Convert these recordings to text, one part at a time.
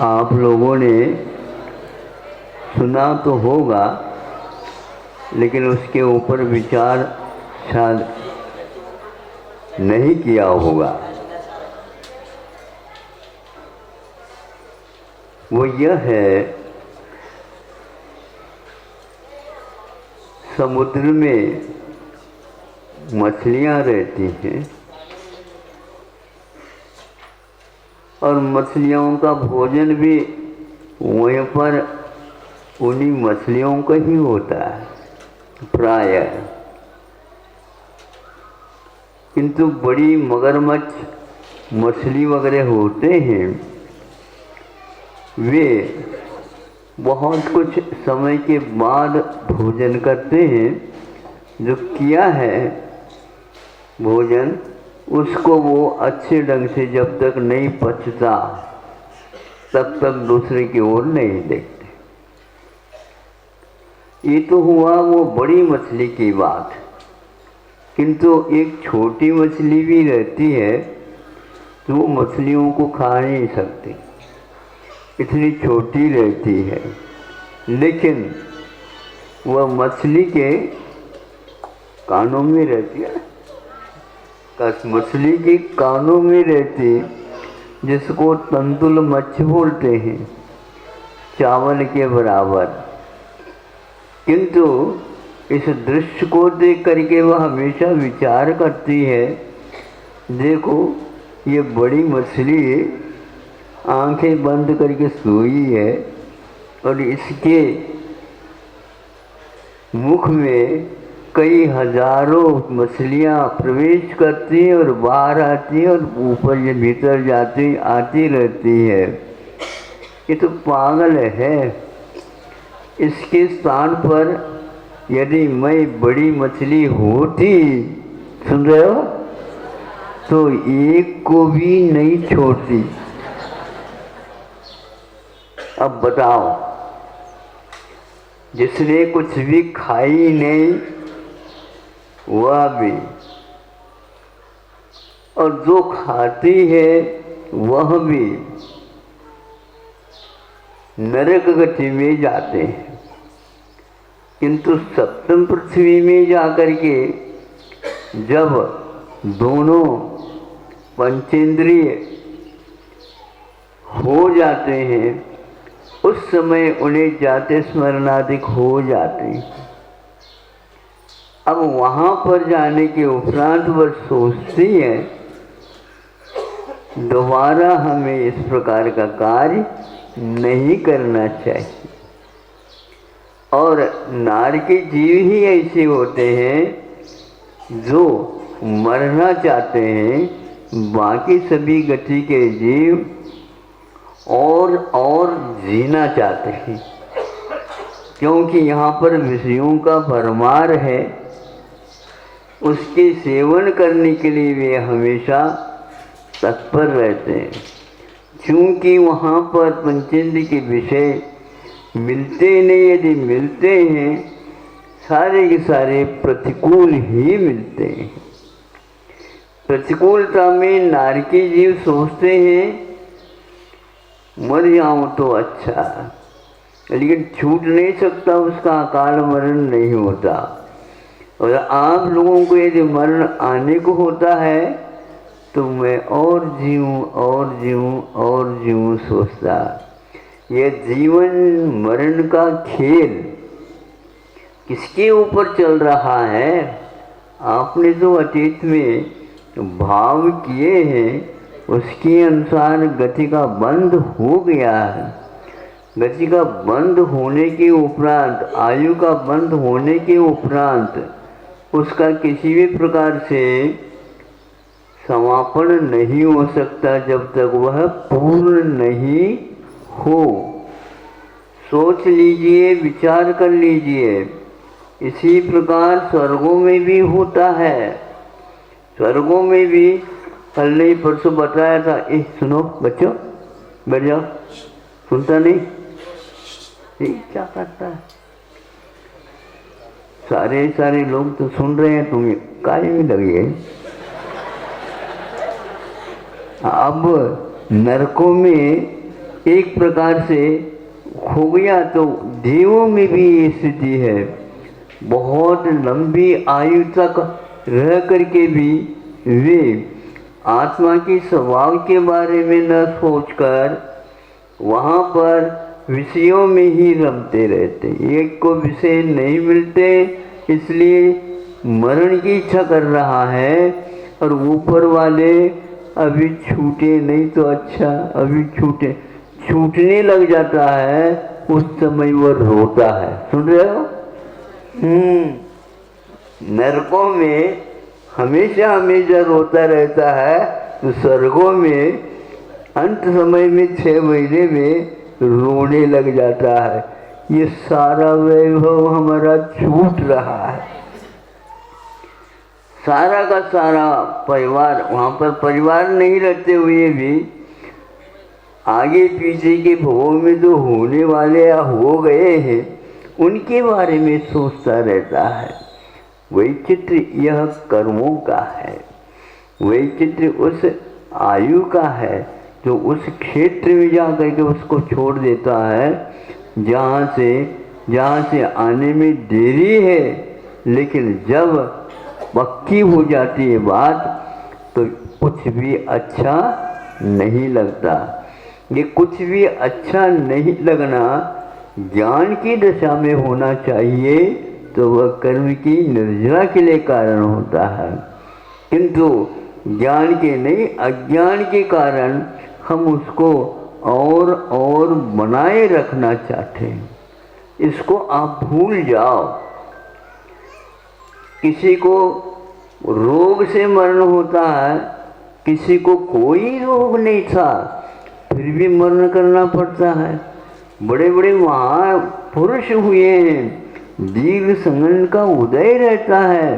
आप लोगों ने सुना तो होगा, लेकिन उसके ऊपर विचार शायद नहीं किया होगा। वो यह है, समुद्र में मछलियां रहती हैं और मछलियों का भोजन भी वहीं पर उन्हीं मछलियों का ही होता है प्राय। किंतु बड़ी मगरमच्छ मछली वगैरह होते हैं, वे बहुत कुछ समय के बाद भोजन करते हैं। जो किया है भोजन, उसको वो अच्छे ढंग से जब तक नहीं पचता तब तक दूसरे की ओर नहीं देखते। ये तो हुआ वो बड़ी मछली की बात, किंतु एक छोटी मछली भी रहती है तो वो मछलियों को खा नहीं सकती, इतनी छोटी रहती है। लेकिन वह मछली के कानों में रहती है, मछली के कानों में रहती, जिसको तंतुल मच्छ बोलते हैं, चावल के बराबर। किंतु इस दृश्य को देख करके वह हमेशा विचार करती है, देखो ये बड़ी मछली आंखें बंद करके सोई है और इसके मुख में कई हजारों मछलियां प्रवेश करती हैं और बाहर आती हैं और ऊपर ये भीतर जाती आती रहती है। ये तो पागल है। इसके स्थान पर यदि मैं बड़ी मछली होती, सुन रहे हो, तो एक को भी नहीं छोड़ती। अब बताओ, जिसने कुछ भी खाई नहीं वह भी, और जो खाती है वह भी नरक गति में जाते हैं। किंतु सप्तम पृथ्वी में जाकर के जब दोनों पंचेंद्रिय हो जाते हैं, उस समय उन्हें जाते स्मरणाधिक हो जाते हैं। अब वहाँ पर जाने के उपरांत वह सोचती है, दोबारा हमें इस प्रकार का कार्य नहीं करना चाहिए। और नार के जीव ही ऐसे होते हैं जो मरना चाहते हैं, बाकी सभी गति के जीव और जीना चाहते हैं, क्योंकि यहाँ पर विषयों का भरमार है। उसके सेवन करने के लिए वे हमेशा तत्पर रहते हैं। क्योंकि वहाँ पर पंचेंद्र के विषय मिलते नहीं, यदि मिलते हैं सारे के सारे प्रतिकूल ही मिलते हैं। प्रतिकूलता में नारकी जीव सोचते हैं मर जाऊं तो अच्छा, लेकिन छूट नहीं सकता, उसका अकाल मरण नहीं होता। और आप लोगों को यदि मरण आने को होता है तो मैं और जीऊं और जीऊं और जीऊं सोचता। ये जीवन मरण का खेल किसके ऊपर चल रहा है? आपने जो अतीत में भाव किए हैं उसके अनुसार गति का बंद हो गया है। गति का बंद होने के उपरांत, आयु का बंद होने के उपरांत उसका किसी भी प्रकार से समापन नहीं हो सकता जब तक वह पूर्ण नहीं हो। सोच लीजिए, विचार कर लीजिए। इसी प्रकार स्वर्गों में भी होता है। स्वर्गों में भी कल नहीं परसों बताया था, सुनो बच्चों, बैठ जाओ, सुनता नहीं, क्या करता है? सारे लोग तो सुन रहे हैं, तुम्हें काहे में लगी है? अब नरकों में एक प्रकार से हो गया तो देवों में भी ये स्थिति है। बहुत लंबी आयु तक रह करके भी वे आत्मा के स्वभाव के बारे में न सोचकर वहाँ पर विषयों में ही रमते रहते। एक को विषय नहीं मिलते, इसलिए मरण की इच्छा कर रहा है, और ऊपर वाले अभी छूटे नहीं तो अच्छा, अभी छूटने लग जाता है, उस समय वो रोता है। सुन रहे हो? नरकों में हमेशा हमेशा रोता रहता है, तो स्वर्गों में अंत समय में 6 महीने में रोने लग जाता है। ये सारा वैभव हमारा छूट रहा है। सारा का सारा परिवार, वहाँ पर परिवार नहीं रहते हुए भी आगे पीछे के भोग में जो होने वाले या हो गए हैं उनके बारे में सोचता रहता है। वैचित्र यह कर्मों का है, वैचित्र उस आयु का है जो उस क्षेत्र में जा करके उसको छोड़ देता है जहाँ से आने में देरी है, लेकिन जब पक्की हो जाती है बात तो कुछ भी अच्छा नहीं लगता। ये कुछ भी अच्छा नहीं लगना ज्ञान की दशा में होना चाहिए, तो वह कर्म की निर्जरा के लिए कारण होता है, किंतु ज्ञान के नहीं अज्ञान के कारण हम उसको और बनाए रखना चाहते हैं। इसको आप भूल जाओ। किसी को रोग से मरण होता है, किसी को कोई रोग नहीं था फिर भी मरण करना पड़ता है। बड़े बड़े महापुरुष हुए हैं, दीर्घ संगन का उदय रहता है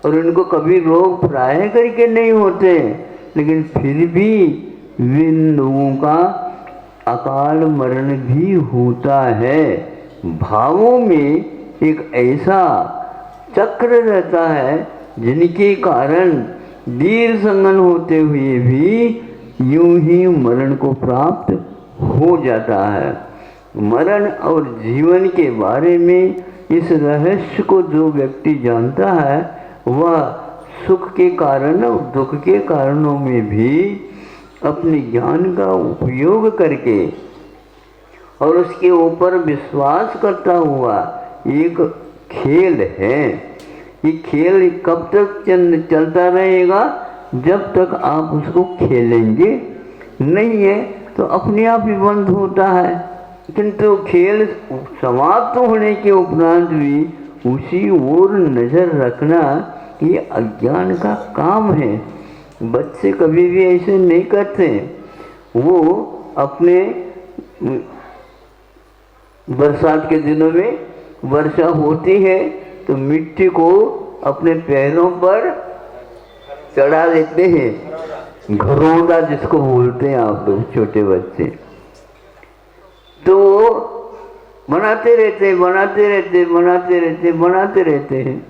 और उनको कभी रोग प्राय करके नहीं होते, लेकिन फिर भी इन लोगों का अकाल मरण भी होता है। भावों में एक ऐसा चक्र रहता है जिनके कारण दीर्घ संगन होते हुए भी यूं ही मरण को प्राप्त हो जाता है। मरण और जीवन के बारे में इस रहस्य को जो व्यक्ति जानता है वह सुख के कारण और दुख के कारणों में भी अपने ज्ञान का उपयोग करके और उसके ऊपर विश्वास करता हुआ एक खेल है। ये खेल कब तक चलता रहेगा? जब तक आप उसको खेलेंगे नहीं है तो अपने आप ही बंद होता है, किंतु खेल समाप्त होने के उपरांत भी उसी ओर नज़र रखना ये अज्ञान का काम है। बच्चे कभी भी ऐसे नहीं करते। वो अपने बरसात के दिनों में वर्षा होती है तो मिट्टी को अपने पैरों पर चढ़ा लेते हैं, घरोंदा जिसको बोलते हैं आप लोग छोटे बच्चे। तो बनाते रहते हैं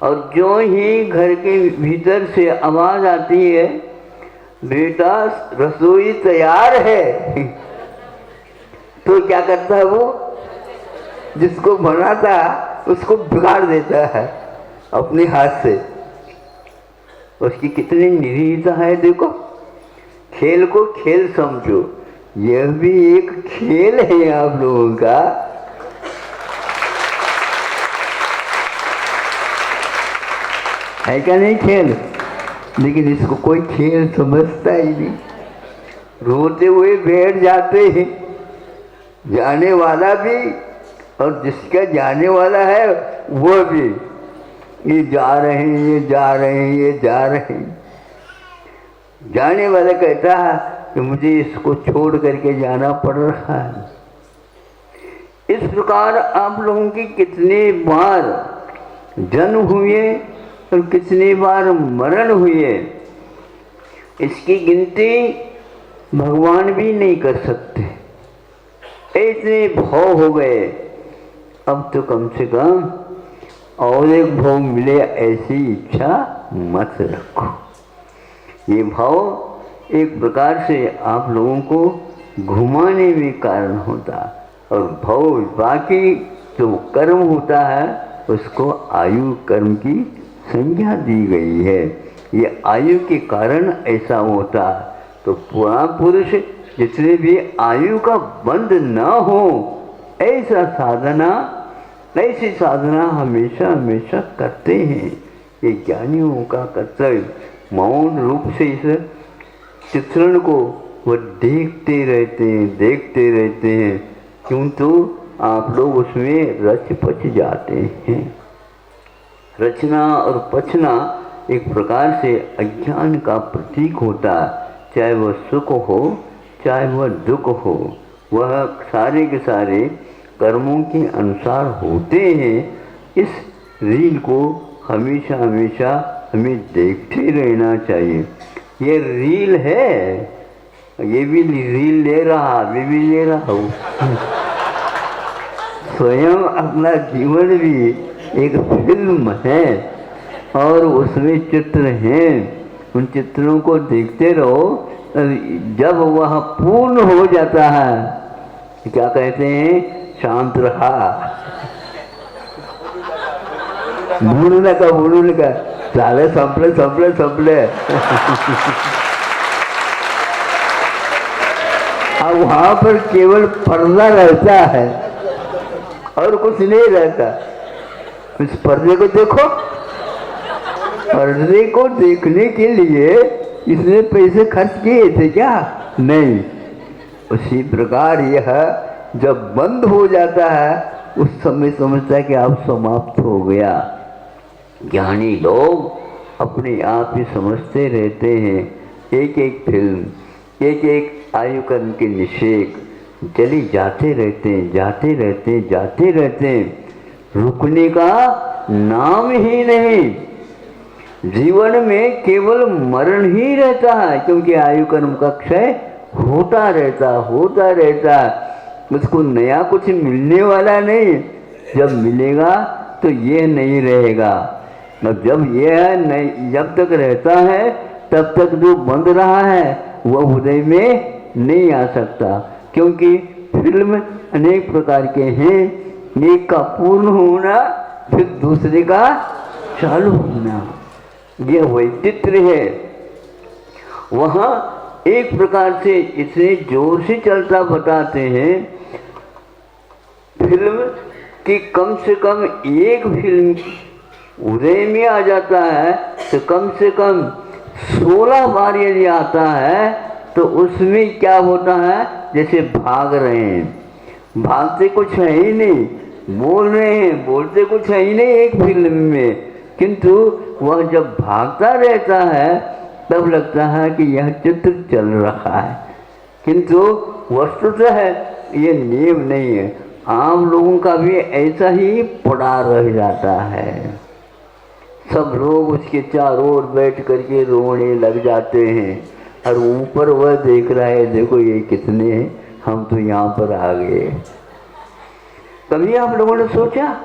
और जो ही घर के भीतर से आवाज आती है बेटा रसोई तैयार है, तो क्या करता है वो? जिसको बनाता उसको बिगाड़ देता है अपने हाथ से। उसकी कितनी निरीहता है देखो। खेल को खेल समझो, यह भी एक खेल है आप लोगों का। है क्या नहीं खेल? लेकिन इसको कोई खेल समझता ही नहीं। रोते हुए बैठ जाते हैं, जाने वाला भी और जिसका जाने वाला है वो भी। ये जा रहे हैं। जाने वाला कहता है कि मुझे इसको छोड़ करके जाना पड़ रहा है। इस प्रकार आप लोगों की कितने बार जन्म हुए और कितनी बार मरण हुए, इसकी गिनती भगवान भी नहीं कर सकते। इतने भाव हो गए। अब तो कम से कम और एक भाव मिले ऐसी इच्छा मत रखो। ये भाव एक प्रकार से आप लोगों को घुमाने में कारण होता, और भव बाकी जो कर्म होता है उसको आयु कर्म की संज्ञा दी गई है। ये आयु के कारण ऐसा होता। तो पुराण पुरुष जितने भी आयु का बंध न हो ऐसी साधना हमेशा हमेशा करते हैं। ये ज्ञानियों का कर्तव्य मौन रूप से इस चित्रण को वो देखते रहते हैं, क्यों तो आप लोग उसमें रच पच जाते हैं। रचना और पचना एक प्रकार से अज्ञान का प्रतीक होता है, चाहे वह सुख हो चाहे वह दुख हो, वह सारे के सारे कर्मों के अनुसार होते हैं। इस रील को हमेशा हमेशा हमें देखते रहना चाहिए। ये रील है, ये भी रील ले रहा, मैं भी ले रहा हूँ। स्वयं अपना जीवन भी एक फिल्म है और उसमें चित्र हैं। उन चित्रों को देखते रहो, जब वह पूर्ण हो जाता है क्या कहते हैं, शांत रहा, भूलने का साले संपले अब वहां पर केवल पर्दा रहता है और कुछ नहीं रहता। इस पर्दे को देखो, पर्दे को देखने के लिए इसने पैसे खर्च किए थे क्या? नहीं। उसी प्रकार यह जब बंद हो जाता है उस समय समझता है कि अब समाप्त हो गया। ज्ञानी लोग अपने आप ही समझते रहते हैं। एक एक फिल्म, एक एक आयु कर्म के निषेक चली जाते रहते हैं, रुकने का नाम ही नहीं। जीवन में केवल मरण ही रहता है, क्योंकि आयु कर्म का क्षय होता रहता। उसको नया कुछ मिलने वाला नहीं। जब मिलेगा तो ये नहीं रहेगा, और जब यह नहीं, जब तक रहता है तब तक जो बंद रहा है वह उदय में नहीं आ सकता। क्योंकि फिल्म अनेक प्रकार के हैं, एक का पूर्ण होना फिर दूसरे का चालू होना, यह वैचित्र्य है। वहाँ एक प्रकार से इतने जोर से चलता बताते हैं फिल्म कि कम से कम एक फिल्म उदय में आ जाता है तो कम से कम 16 बार यदि आता है तो उसमें क्या होता है, जैसे भाग रहे हैं, भागते कुछ है ही नहीं, बोल रहे हैं, बोलते कुछ है ही नहीं एक फिल्म में, किंतु वह जब भागता रहता है तब लगता है कि यह चित्र चल रहा है, किंतु वस्तुतः है ये नियम नहीं है। आम लोगों का भी ऐसा ही पड़ा रह जाता है। सब लोग उसके चारों ओर बैठ करके रोने लग जाते हैं, और ऊपर वह देख रहा है, देखो ये कितने हैं, हम तो यहाँ पर आ गए। कभी आप लोगों ने सोचा,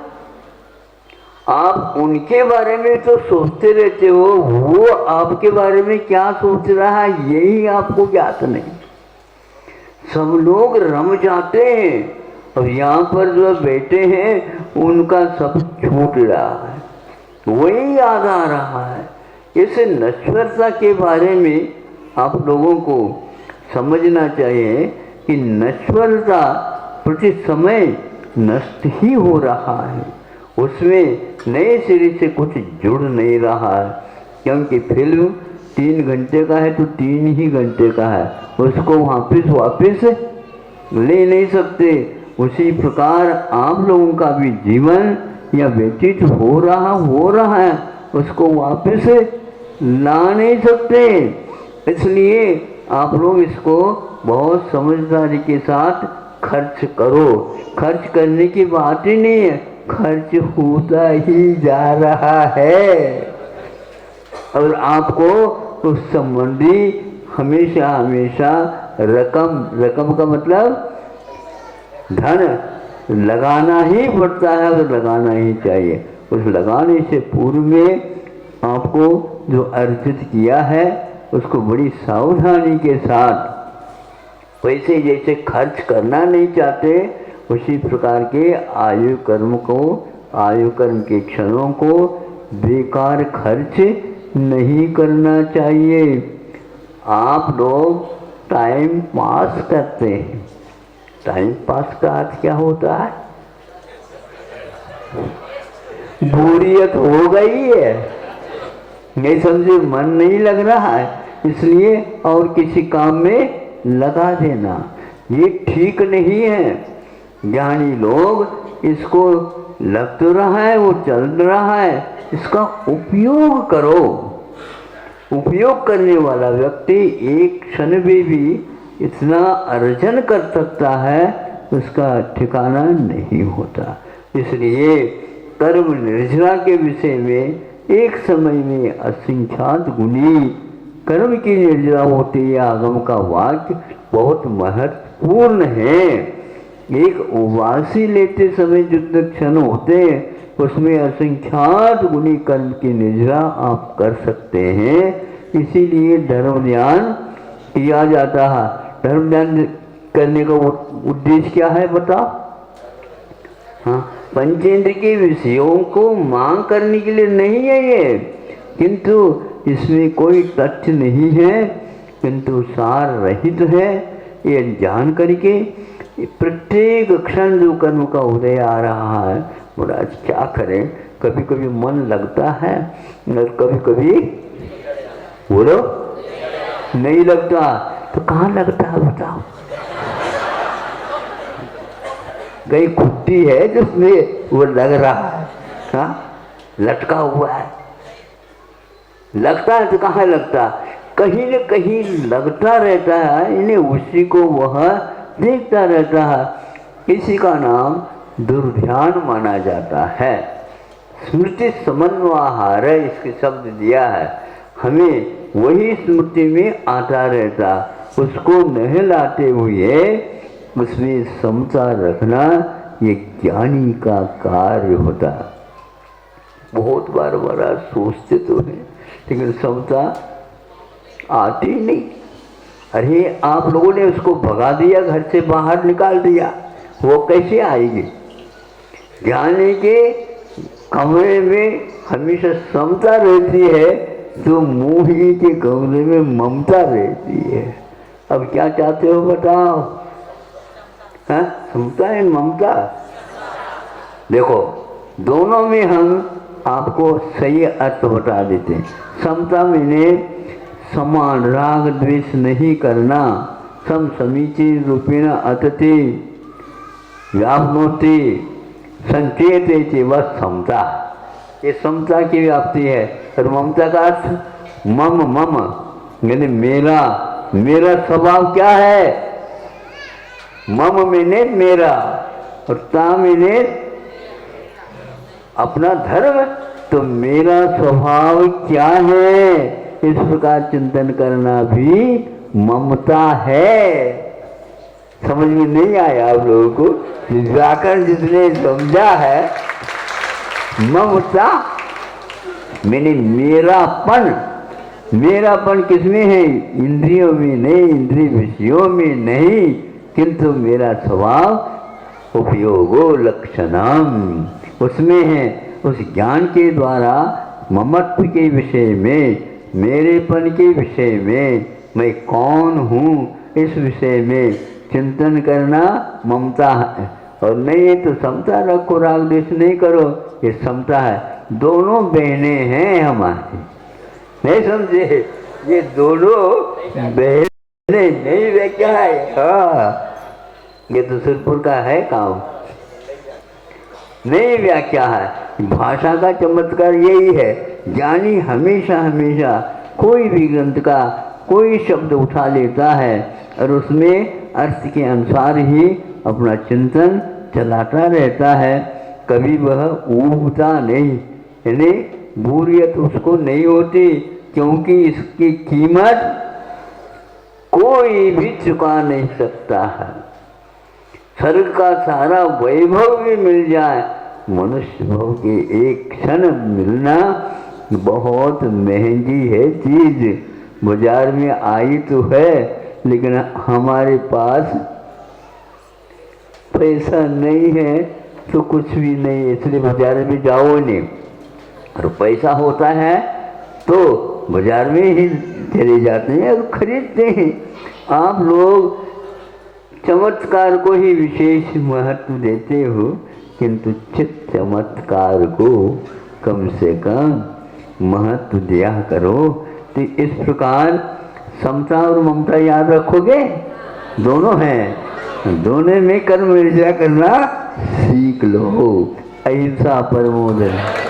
आप उनके बारे में तो सोचते रहते हो, वो आपके बारे में क्या सोच रहा है यही आपको ज्ञात नहीं। सब लोग रम जाते हैं और यहाँ पर जो बैठे हैं उनका सब छूट रहा है, वही याद आ रहा है। इस नश्वरता के बारे में आप लोगों को समझना चाहिए कि नश्वरता प्रति समय नष्ट ही हो रहा है, उसमें नए सिरे से कुछ जुड़ नहीं रहा है। क्योंकि फिल्म 3 घंटे का है तो 3 ही घंटे का है, उसको वापस ले नहीं सकते। उसी प्रकार आप लोगों का भी जीवन या व्यतीत हो रहा है, उसको वापस ला नहीं सकते। इसलिए आप लोग इसको बहुत समझदारी के साथ खर्च करो। खर्च करने की बात ही नहीं है, खर्च होता ही जा रहा है, और आपको उस संबंधी हमेशा हमेशा रकम का मतलब धन लगाना ही पड़ता है, और लगाना ही चाहिए। उस लगाने से पूर्व में आपको जो अर्जित किया है उसको बड़ी सावधानी के साथ वैसे जैसे खर्च करना नहीं चाहते, उसी प्रकार के आयु कर्म के क्षणों को बेकार खर्च नहीं करना चाहिए। आप लोग टाइम पास करते हैं। टाइम पास का अर्थ क्या होता है? बोरियत हो गई है, नहीं समझे, मन नहीं लग रहा है, इसलिए और किसी काम में लगा देना, ये ठीक नहीं है। ज्ञानी लोग इसको लग तो रहा है, वो चल रहा है, इसका उपयोग करो। उपयोग करने वाला व्यक्ति एक क्षण में भी इतना अर्जन कर सकता है, उसका ठिकाना नहीं होता। इसलिए कर्म निर्जरा के विषय में एक समय में असंख्यात गुणी कर्म की निर्जरा होती है। आगम का वाक्य बहुत महत्वपूर्ण है। एक उवासी लेते समय जितने क्षण होते हैं उसमें असंख्यात गुणी कर्म की निर्जरा आप कर सकते हैं। इसीलिए धर्म ध्यान किया जाता है। धर्म ध्यान करने का उद्देश्य क्या है बताओ? हाँ, पंचेंद्र के विषयों को मांग करने के लिए नहीं है ये, किंतु इसमें कोई तथ्य नहीं है, किंतु सार रहित है। ये जान करके प्रत्येक क्षण जो कर्म का उदय आ रहा है, बोला क्या करें, कभी कभी मन लगता है और कभी कभी बोलो नहीं लगता। तो कहाँ लगता है बताओ? कहीं खुट्टी है जिसमें वो लग रहा है, हाँ लटका हुआ है, लगता है तो कहाँ लगता, कहीं न कहीं लगता रहता है। इन्हें उसी को वह देखता रहता है। इसी का नाम दुर्ध्यान माना जाता है। स्मृति समन्वयहार इसके शब्द दिया है, हमें वही स्मृति में आता रहता, उसको नहलाते हुए उसमें समता रखना ये ज्ञानी का कार्य होता। बहुत बार बड़ा सोचते तो है, लेकिन समता आती नहीं। अरे आप लोगों ने उसको भगा दिया, घर से बाहर निकाल दिया, वो कैसे आएगी? ज्ञानी के कमरे में हमेशा समता रहती है, तो मोही के कमरे में ममता रहती है। अब क्या चाहते हो बताओ? हाँ, समता है ममता? देखो दोनों में हम आपको सही अर्थ बता देते हैं। समता में समान राग द्वेष नहीं करना, सम समीची रूपेण अतति व्याप्नोति संचेते वह समता। ये समता की व्याप्ति है। और ममता का अर्थ मम मम, यानी मेरा, मेरा स्वभाव क्या है? मम मैंने मेरा, और ता मैंने अपना धर्म। तो मेरा स्वभाव क्या है, इस प्रकार चिंतन करना भी ममता है। समझ में नहीं आया आप लोगों को? व्याकरण जिसने समझा है, ममता मैंने मेरापन, मेरापन किसमें है? इंद्रियों में नहीं, इंद्रिय विषयों में नहीं, किंतु मेरा स्वभाव उपयोगो लक्षणम, उसमें है। उस ज्ञान के द्वारा ममत्व के विषय में, मेरेपन के विषय में, मैं कौन हूँ इस विषय में चिंतन करना ममता है। और नहीं तो समता रखो, राग द्वेष नहीं करो, ये समता है। दोनों बहनें हैं हमारी, नहीं समझे? ये दोनों बहनें नहीं वे क्या है? हाँ, ये तो सिरपुर का है काम, नहीं व्याख्या है। भाषा का चमत्कार यही है, ज्ञानी हमेशा हमेशा कोई भी ग्रंथ का कोई शब्द उठा लेता है और उसमें अर्थ के अनुसार ही अपना चिंतन चलाता रहता है। कभी वह ऊबता नहीं, यानी बोरियत उसको नहीं होती, क्योंकि इसकी कीमत कोई भी चुका नहीं सकता है। स्वर्ग का सारा वैभव भी मिल जाए, मनुष्य भव के एक क्षण मिलना बहुत महंगी है चीज। बाजार में आई तो है, लेकिन हमारे पास पैसा नहीं है तो कुछ भी नहीं है, इसलिए बाजार में जाओ नहीं। और पैसा होता है तो बाजार में ही चले जाते हैं और खरीदते हैं। आप लोग चमत्कार को ही विशेष महत्व देते हो, किंतु चित चमत्कार को कम से कम महत्व दिया करो। तो इस प्रकार समता और ममता याद रखोगे, दोनों हैं, दोनों में कर्म ईर्ष्या करना सीख लो। अहिंसा परमो धर्म।